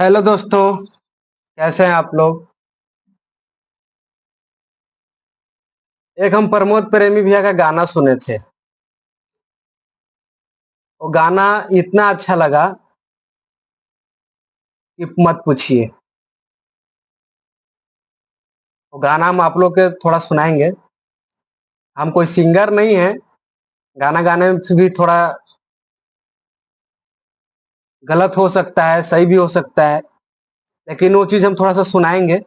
Hello दोस्तों, कैसे हैं आप लोग। एक हम प्रमोद प्रेमी भैया का गाना सुने थे। वो गाना इतना अच्छा लगा कि मत पूछिए। वो गाना हम आप लोग के थोड़ा सुनाएंगे। हम कोई सिंगर नहीं है। गाना गाने में भी थोड़ा गलत हो सकता है, सही भी हो सकता है, लेकिन वो चीज हम थोड़ा सा सुनाएंगे।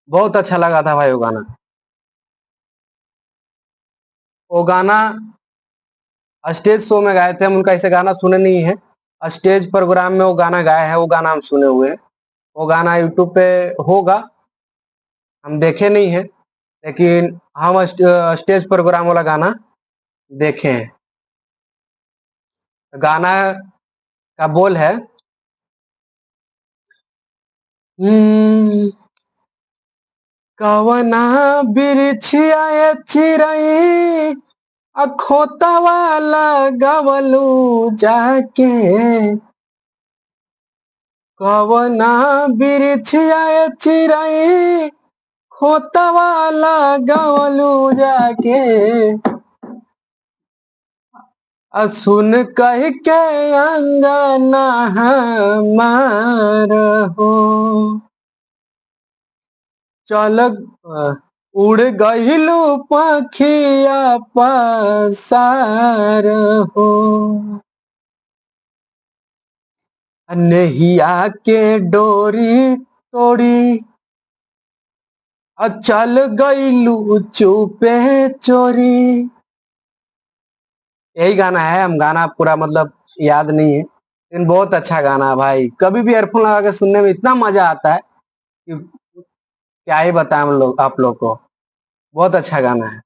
बहुत अच्छा लगा था भाई वो गाना। वो गाना स्टेज शो में गाए थे हम। उनका ऐसे गाना सुने नहीं है। स्टेज प्रोग्राम में वो गाना गाए हैं। वो गाना हम सुने हुए हैं। वो गाना यूट्यूब पे होगा। हम देखे नहीं है, लेकिन हम स्टेज प्रोग्राम वाला गाना देखे हैं। गाना का बोल है, "हम्म, कवना बिरछिया ये चिरई अखोतवा लगवलू जाके। कवना बिरछिया ये चिरई खोतवा लगवलू जाके। सुन कह के अंगना हमार हो। चल उड़ गइलू पखिया पसार हो। नहिया के डोरी तोड़ी चल गइलू चुपे चोरी। यही गाना है। हम गाना पूरा मतलब याद नहीं है, लेकिन बहुत अच्छा गाना है भाई। कभी भी ईयरफोन लगा के सुनने में इतना मजा आता है कि क्या ही बताएं हम लोग आप लोग को। बहुत अच्छा गाना है।